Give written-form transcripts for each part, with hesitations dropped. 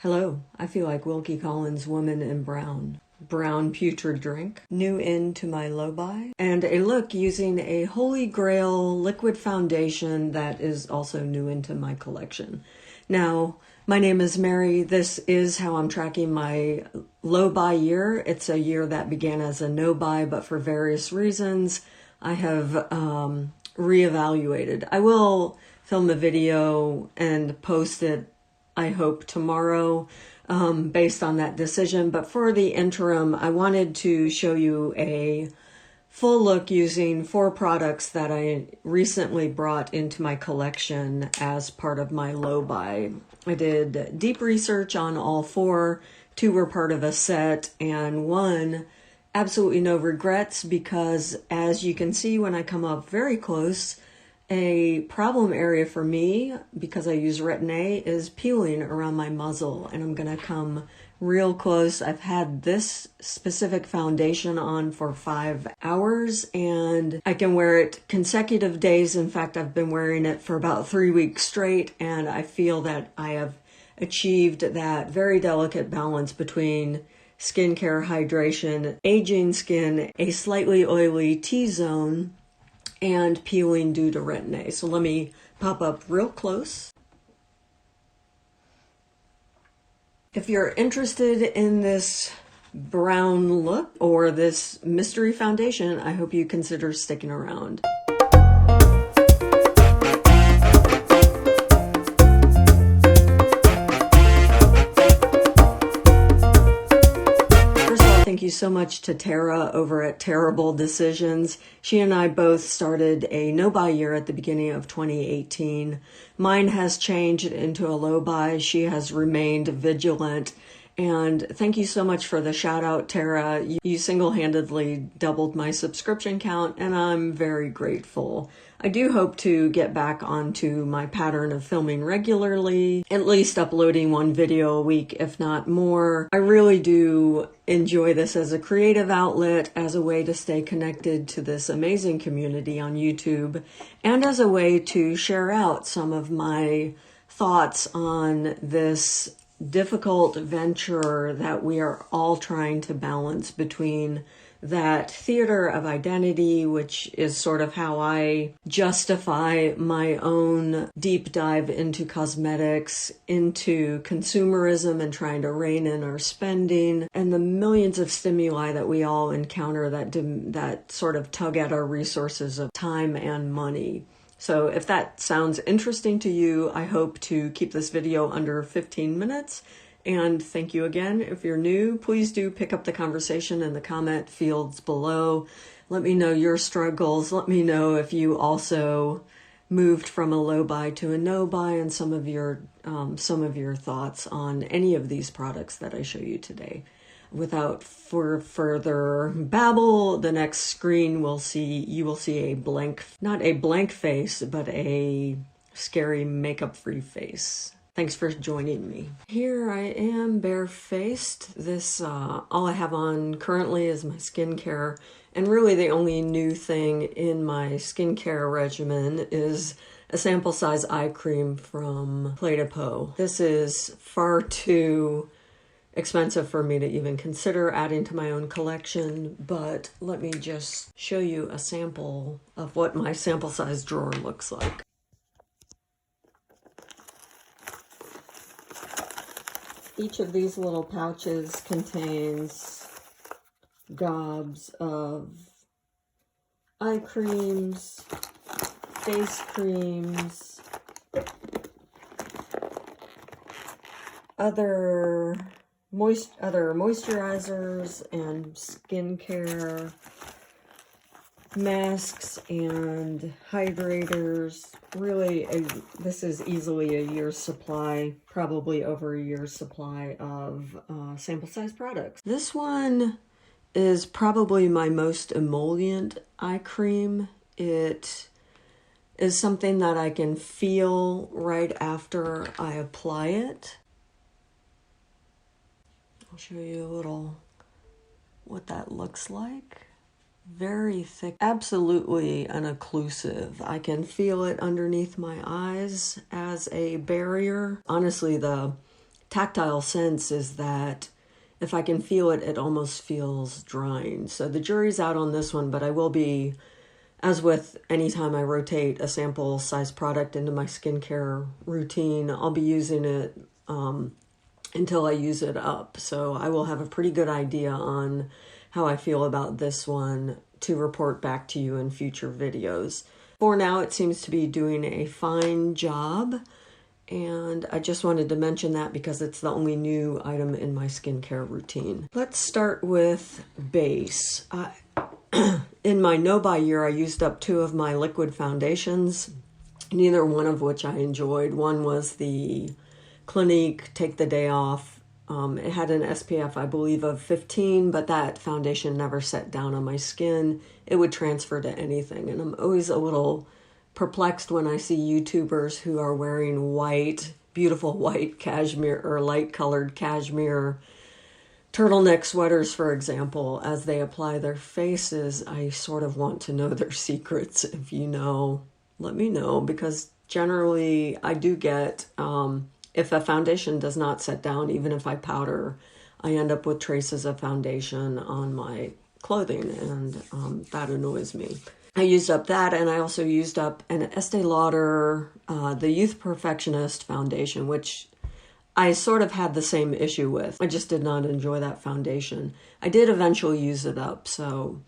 Hello, I feel like Wilkie Collins' Woman in Brown. Brown putrid drink, new into my low-buy, and a look using a Holy Grail liquid foundation that is also new into my collection. Now, my name is Mary. This is how I'm tracking my low-buy year. It's a year that began as a no-buy, but for various reasons, I have reevaluated. I will film a video and post it, I hope, tomorrow, based on that decision. But for the interim, I wanted to show you a full look using 4 products that I recently brought into my collection as part of my low buy. I did deep research on all 4. 2 were part of a set, and 1 absolutely no regrets, because as you can see when I come up very close, a problem area for me, because I use Retin-A, is peeling around my muzzle, and I'm gonna come real close. I've had this specific foundation on for 5 hours, and I can wear it consecutive days. In fact, I've been wearing it for about 3 weeks straight, and I feel that I have achieved that very delicate balance between skincare, hydration, aging skin, a slightly oily T-zone, and peeling due to Retin-A. So let me pop up real close. If you're interested in this brown look or this mystery foundation, I hope you consider sticking around. Thank you so much to Tara over at Terrible Decisions. She and I both started a no-buy year at the beginning of 2018. Mine has changed into a low-buy. She has remained vigilant. And thank you so much for the shout out, Tara. You single-handedly doubled my subscription count, and I'm very grateful. I do hope to get back onto my pattern of filming regularly, at least uploading 1 video a week, if not more. I really do enjoy this as a creative outlet, as a way to stay connected to this amazing community on YouTube, and as a way to share out some of my thoughts on this difficult venture that we are all trying to balance between that theater of identity, which is sort of how I justify my own deep dive into cosmetics, into consumerism and trying to rein in our spending, and the millions of stimuli that we all encounter that sort of tug at our resources of time and money. So if that sounds interesting to you, I hope to keep this video under 15 minutes. And thank you again. If you're new, please do pick up the conversation in the comment fields below. Let me know your struggles. Let me know if you also moved from a low buy to a no buy, and some of your thoughts on any of these products that I show you today. Without further babble, the next screen you will see a blank, not a blank face, but a scary makeup-free face. Thanks for joining me. Here I am, barefaced. This, all I have on currently is my skincare, and really the only new thing in my skincare regimen is a sample size eye cream from Phyto-Teint. This is far too expensive for me to even consider adding to my own collection, but let me just show you a sample of what my sample size drawer looks like. Each of these little pouches contains gobs of eye creams, face creams, other moisturizers and skincare, masks and hydrators. Really, this is easily a year's supply, probably over a year's supply of sample size products. This one is probably my most emollient eye cream. It is something that I can feel right after I apply it. I'll show you a little what that looks like. Very thick, absolutely unocclusive. I can feel it underneath my eyes as a barrier. Honestly, the tactile sense is that if I can feel it, it almost feels drying. So the jury's out on this one, but I will be, as with any time I rotate a sample size product into my skincare routine, I'll be using it until I use it up. So I will have a pretty good idea on how I feel about this one to report back to you in future videos. For now, it seems to be doing a fine job. And I just wanted to mention that because it's the only new item in my skincare routine. Let's start with base. In my no-buy year, I used up 2 of my liquid foundations, neither one of which I enjoyed. One was the Clinique Take the Day Off. It had an SPF, I believe, of 15, but that foundation never set down on my skin. It would transfer to anything, and I'm always a little perplexed when I see YouTubers who are wearing white, beautiful white cashmere or light-colored cashmere turtleneck sweaters, for example, as they apply their faces. I sort of want to know their secrets. If you know, let me know, because generally I do get, if a foundation does not set down, even if I powder, I end up with traces of foundation on my clothing, and that annoys me. I used up that, and I also used up an Estee Lauder, the Youth Perfectionist foundation, which I sort of had the same issue with. I just did not enjoy that foundation. I did eventually use it up, so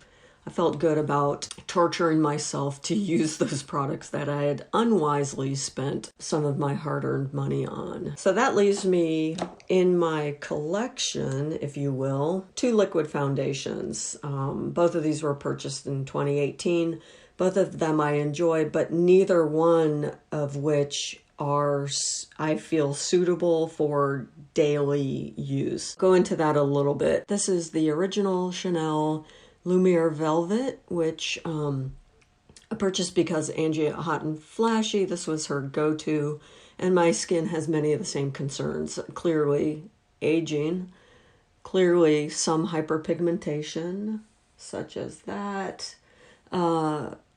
I felt good about torturing myself to use those products that I had unwisely spent some of my hard-earned money on. So that leaves me in my collection, if you will, 2 liquid foundations. Both of these were purchased in 2018. Both of them I enjoy, but neither one of which are, I feel, suitable for daily use. Go into that a little bit. This is the original Chanel Lumiere Velvet, which I purchased because Angie at Hot and Flashy, this was her go-to, and my skin has many of the same concerns. Clearly aging, clearly some hyperpigmentation, such as that,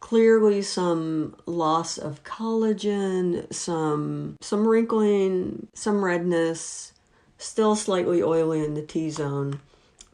clearly some loss of collagen, some wrinkling, some redness, still slightly oily in the T-zone.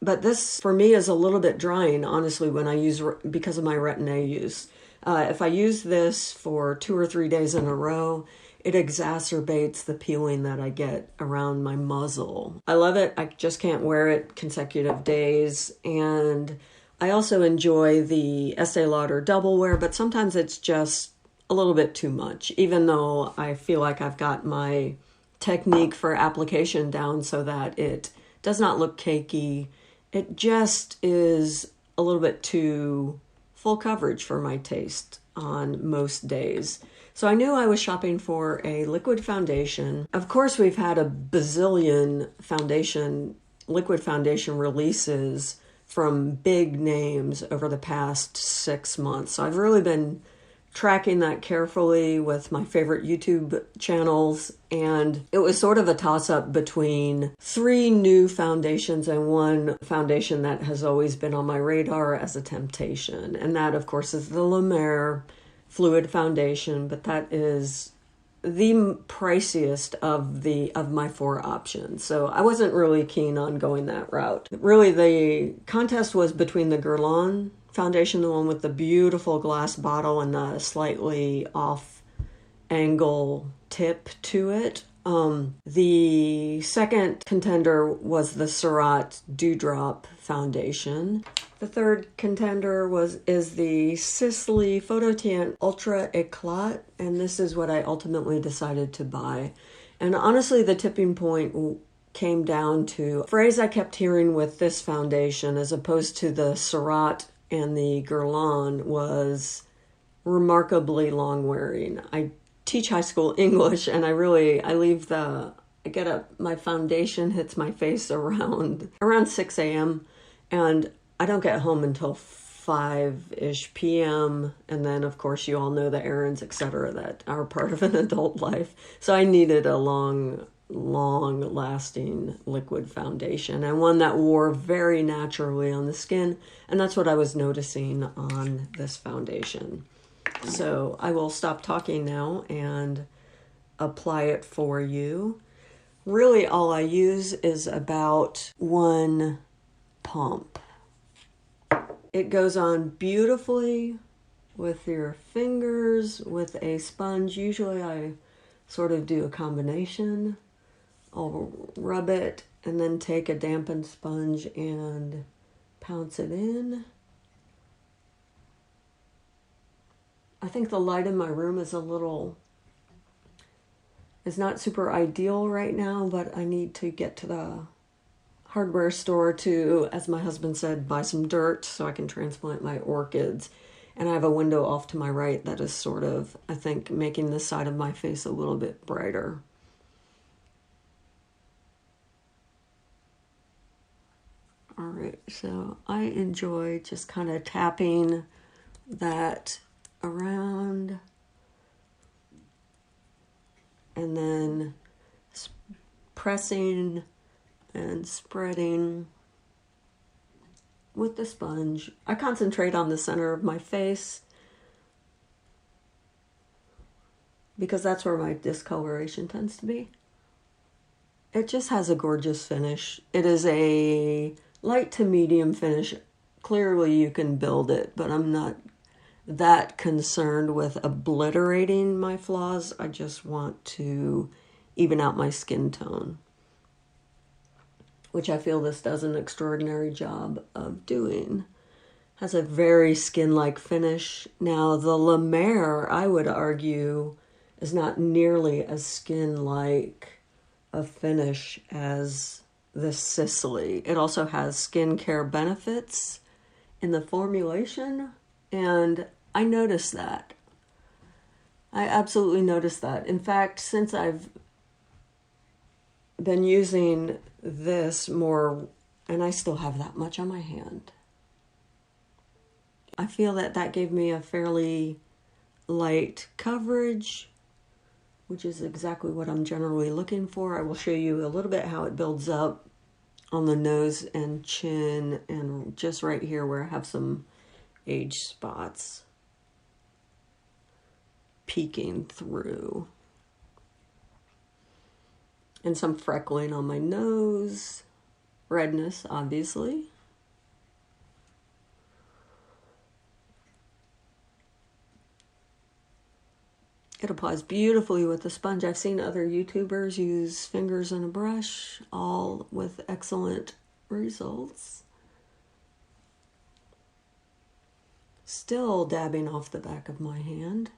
But this, for me, is a little bit drying, honestly, when I use, because of my Retin-A use. If I use this for 2 or 3 days in a row, it exacerbates the peeling that I get around my muzzle. I love it. I just can't wear it consecutive days. And I also enjoy the Estee Lauder Double Wear, but sometimes it's just a little bit too much, even though I feel like I've got my technique for application down so that it does not look cakey. It just is a little bit too full coverage for my taste on most days. So I knew I was shopping for a liquid foundation. Of course, we've had a bazillion liquid foundation releases from big names over the past 6 months. So I've really been tracking that carefully with my favorite YouTube channels, and it was sort of a toss-up between 3 new foundations and 1 foundation that has always been on my radar as a temptation, and that, of course, is the Lumiere Fluid Foundation, but that is the priciest of my 4 options, so I wasn't really keen on going that route. Really, the contest was between the Guerlain foundation, the one with the beautiful glass bottle and the slightly off angle tip to it. The second contender was the Surratt Dewdrop foundation. The third contender is the Sisley Phyto-Teint Ultra Eclat, and this is what I ultimately decided to buy. And honestly, the tipping point came down to a phrase I kept hearing with this foundation as opposed to the Surratt and the Guerlain was remarkably long wearing. I teach high school English, and my foundation hits my face around 6 a.m. and I don't get home until 5-ish p.m. And then, of course, you all know the errands, etc., that are part of an adult life. So I needed a long-lasting liquid foundation, and one that wore very naturally on the skin, and that's what I was noticing on this foundation. So I will stop talking now and apply it for you. Really, all I use is about one pump. It goes on beautifully with your fingers, with a sponge. Usually I sort of do a combination. I'll rub it and then take a dampened sponge and pounce it in. I think the light in my room is not super ideal right now, but I need to get to the hardware store to, as my husband said, buy some dirt so I can transplant my orchids. And I have a window off to my right that is sort of, I think, making this side of my face a little bit brighter. All right, so I enjoy just kind of tapping that around and then pressing and spreading with the sponge. I concentrate on the center of my face because that's where my discoloration tends to be. It just has a gorgeous finish. It is a light to medium finish. Clearly you can build it, but I'm not that concerned with obliterating my flaws. I just want to even out my skin tone, which I feel this does an extraordinary job of doing. Has a very skin-like finish. Now the LumaFusion, I would argue, is not nearly as skin-like a finish as the Sicily. It also has skincare benefits in the formulation, and I noticed that. I absolutely noticed that. In fact, since I've been using this more, and I still have that much on my hand, I feel that that gave me a fairly light coverage, which is exactly what I'm generally looking for. I will show you a little bit how it builds up on the nose and chin and just right here where I have some age spots peeking through. And some freckling on my nose. Redness, obviously. It applies beautifully with the sponge. I've seen other YouTubers use fingers and a brush, all with excellent results. Still dabbing off the back of my hand.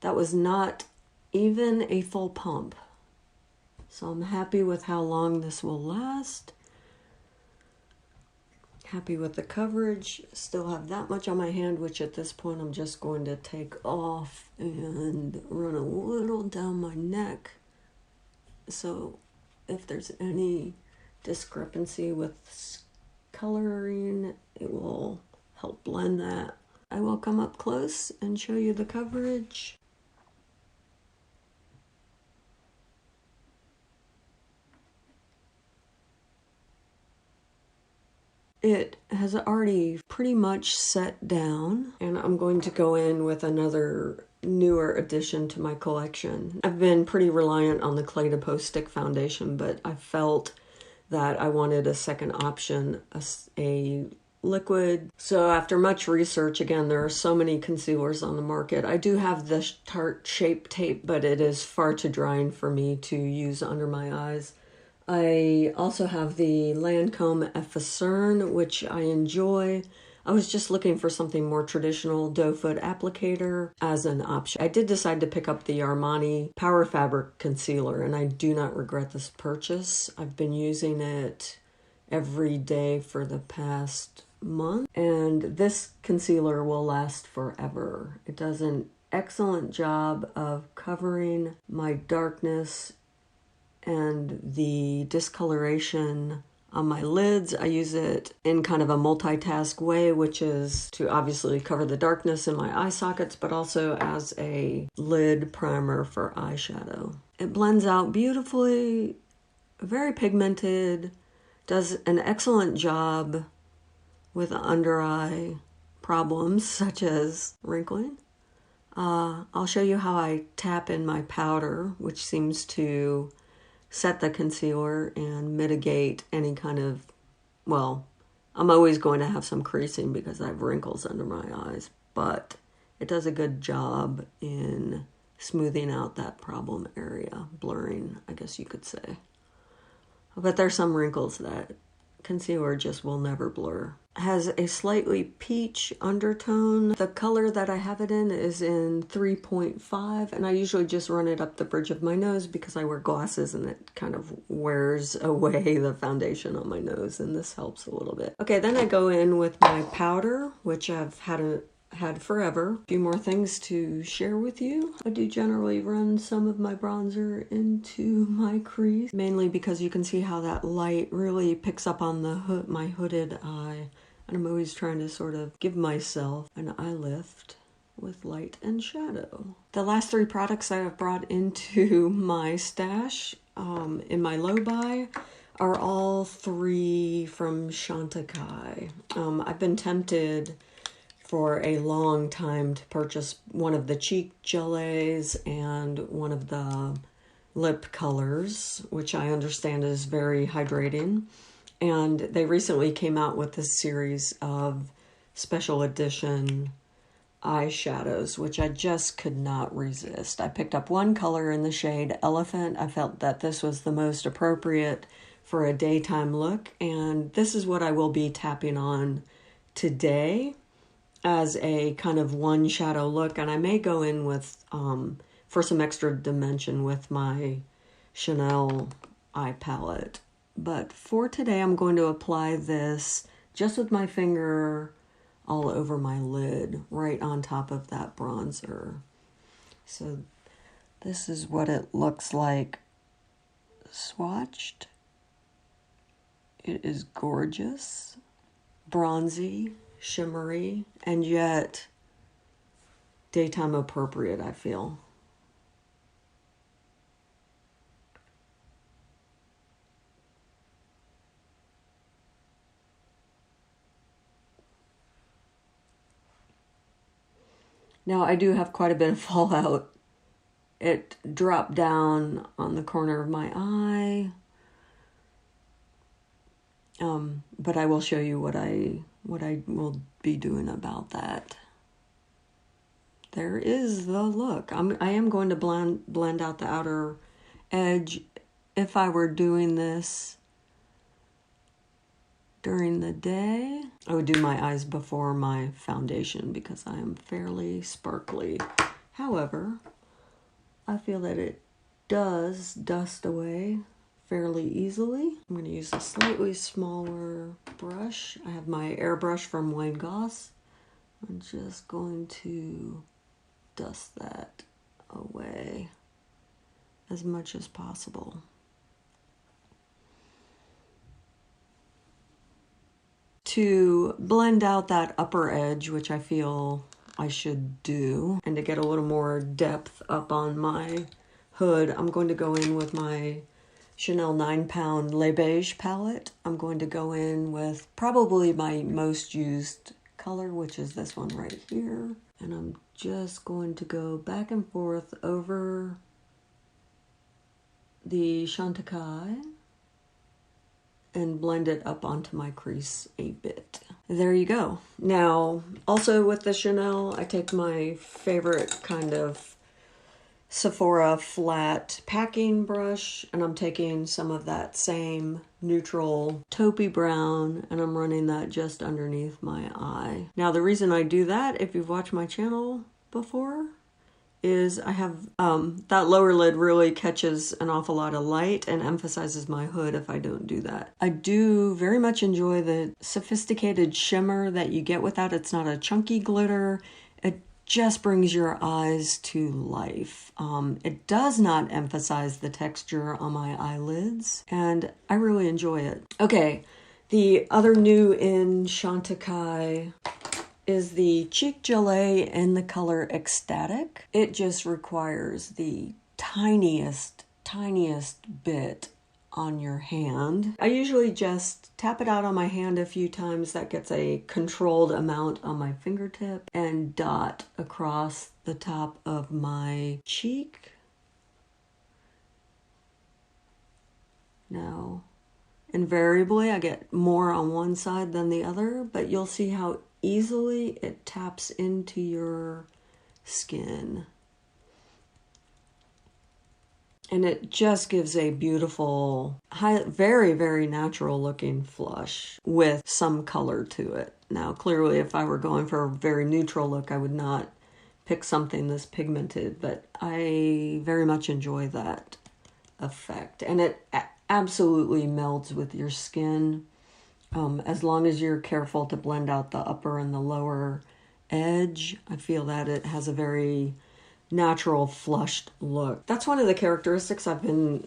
That was not even a full pump. So I'm happy with how long this will last. Happy with the coverage. Still have that much on my hand, which at this point I'm just going to take off and run a little down my neck. So if there's any discrepancy with coloring, it will help blend that. I will come up close and show you the coverage. It has already pretty much set down, and I'm going to go in with another newer addition to my collection. I've been pretty reliant on the Clay to Post Stick foundation, but I felt that I wanted a second option, a liquid. So after much research, again, there are so many concealers on the market. I do have the Tarte Shape Tape, but it is far too drying for me to use under my eyes. I also have the Lancome Effacerne, which I enjoy. I was just looking for something more traditional, doe foot applicator as an option. I did decide to pick up the Armani Power Fabric Concealer, and I do not regret this purchase. I've been using it every day for the past month, and this concealer will last forever. It does an excellent job of covering my darkness and the discoloration on my lids. I use it in kind of a multitask way, which is to obviously cover the darkness in my eye sockets, but also as a lid primer for eyeshadow. It blends out beautifully, very pigmented, does an excellent job with under eye problems such as wrinkling. I'll show you how I tap in my powder, which seems to set the concealer and mitigate any kind of, well, I'm always going to have some creasing because I have wrinkles under my eyes, but it does a good job in smoothing out that problem area, blurring, I guess you could say. But there's some wrinkles that concealer just will never blur. Has a slightly peach undertone. The color that I have it in is in 3.5, and I usually just run it up the bridge of my nose because I wear glasses and it kind of wears away the foundation on my nose, and this helps a little bit. Okay, then I go in with my powder, which I've had forever. A few more things to share with you. I do generally run some of my bronzer into my crease, mainly because you can see how that light really picks up on the my hooded eye. And I'm always trying to sort of give myself an eye lift with light and shadow. The last three products I have brought into my stash in my low buy are all three from Chantecaille. I've been tempted for a long time to purchase one of the cheek gelées and one of the lip colors, which I understand is very hydrating. And they recently came out with this series of special edition eyeshadows, which I just could not resist. I picked up one color in the shade Elephant. I felt that this was the most appropriate for a daytime look, and this is what I will be tapping on today as a kind of one shadow look. And I may go in with, for some extra dimension with my Chanel eye palette. But for today, I'm going to apply this just with my finger all over my lid, right on top of that bronzer. So this is what it looks like swatched. It is gorgeous, bronzy, shimmery, and yet daytime appropriate, I feel. Now, I do have quite a bit of fallout. It dropped down on the corner of my eye. But I will show you what I will be doing about that. There is the look. I am going to blend out the outer edge. If I were doing this during the day, I would do my eyes before my foundation because I am fairly sparkly. However, I feel that it does dust away fairly easily. I'm going to use a slightly smaller brush. I have my airbrush from Wayne Goss. I'm just going to dust that away as much as possible. To blend out that upper edge, which I feel I should do, and to get a little more depth up on my hood, I'm going to go in with my Chanel 9-pound Le Beige palette. I'm going to go in with probably my most used color, which is this one right here. And I'm just going to go back and forth over the Chantecaille and blend it up onto my crease a bit. There you go. Now, also with the Chanel, I take my favorite kind of Sephora flat packing brush, and I'm taking some of that same neutral taupey brown, and I'm running that just underneath my eye. Now, the reason I do that, if you've watched my channel before, is I have that lower lid really catches an awful lot of light and emphasizes my hood if I don't do that. I do very much enjoy the sophisticated shimmer that you get with that. It's not a chunky glitter. It just brings your eyes to life. It does not emphasize the texture on my eyelids, and I really enjoy it. Okay, the other new in Chantecaille is the Cheek Gelée in the color Ecstatic. It just requires the tiniest bit on your hand. I usually just tap it out on my hand a few times. That gets a controlled amount on my fingertip, and dot across the top of my cheek. Now, invariably, I get more on one side than the other, but you'll see how easily it taps into your skin. And it just gives a beautiful, very, very natural looking flush with some color to it. Now, clearly, if I were going for a very neutral look, I would not pick something this pigmented, but I very much enjoy that effect. And it absolutely melds with your skin, as long as you're careful to blend out the upper and the lower edge. I feel that it has a very natural flushed look. That's one of the characteristics that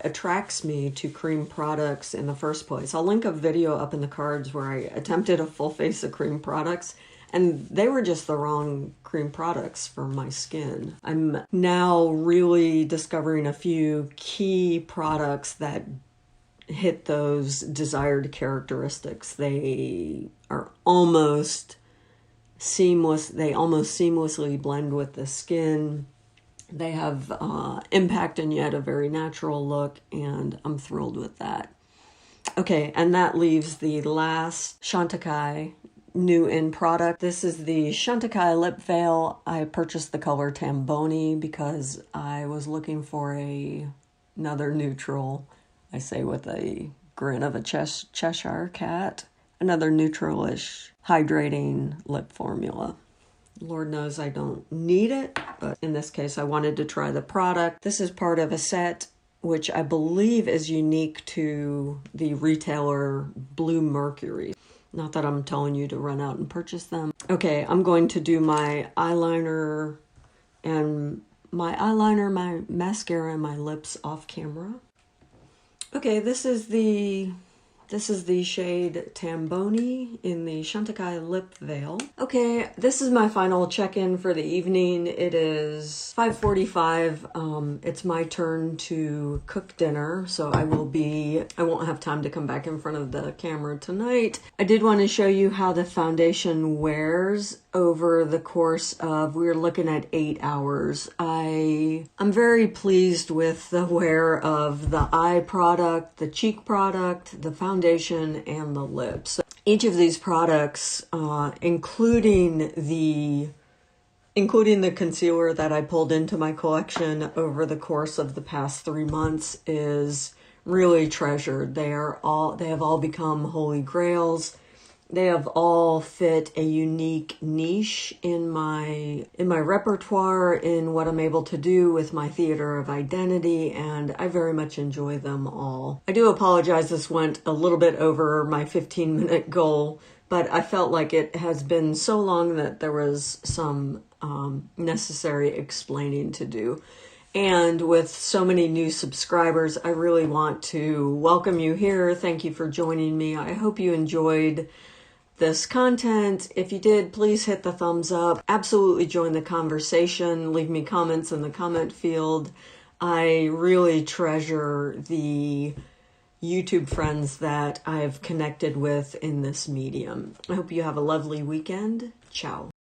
attracts me to cream products in the first place. I'll link a video up in the cards where I attempted a full face of cream products, and they were just the wrong cream products for my skin. I'm now really discovering a few key products that hit those desired characteristics. They are almost seamless. They almost seamlessly blend with the skin. They have impact and yet a very natural look, and I'm thrilled with that. Okay, and that leaves the last Chantecaille new in product. This is the Chantecaille lip veil. I purchased the color Tamboni because I was looking for another neutral, I say with a grin of a Cheshire cat, another neutralish hydrating lip formula. Lord knows I don't need it, but in this case I wanted to try the product. This is part of a set which I believe is unique to the retailer Blue Mercury. Not that I'm telling you to run out and purchase them. Okay, I'm going to do my eyeliner, my mascara, and my lips off camera. Okay, this is the shade Tamboni in the Chantecaille lip veil. Okay, this is my final check-in for the evening. It is 5:45. It's my turn to cook dinner, so I won't have time to come back in front of the camera tonight. I did want to show you how the foundation wears over the course of, we're looking at 8 hours. I'm very pleased with the wear of the eye product, the cheek product, the foundation, and the lips. Each of these products, including the concealer that I pulled into my collection over the course of the past 3 months, is really treasured. They have all become holy grails. They have all fit a unique niche in my repertoire, in what I'm able to do with my theater of identity, and I very much enjoy them all. I do apologize, this went a little bit over my 15-minute goal, but I felt like it has been so long that there was some necessary explaining to do. And with so many new subscribers, I really want to welcome you here. Thank you for joining me. I hope you enjoyed this content. If you did, please hit the thumbs up. Absolutely join the conversation. Leave me comments in the comment field. I really treasure the YouTube friends that I've connected with in this medium. I hope you have a lovely weekend. Ciao.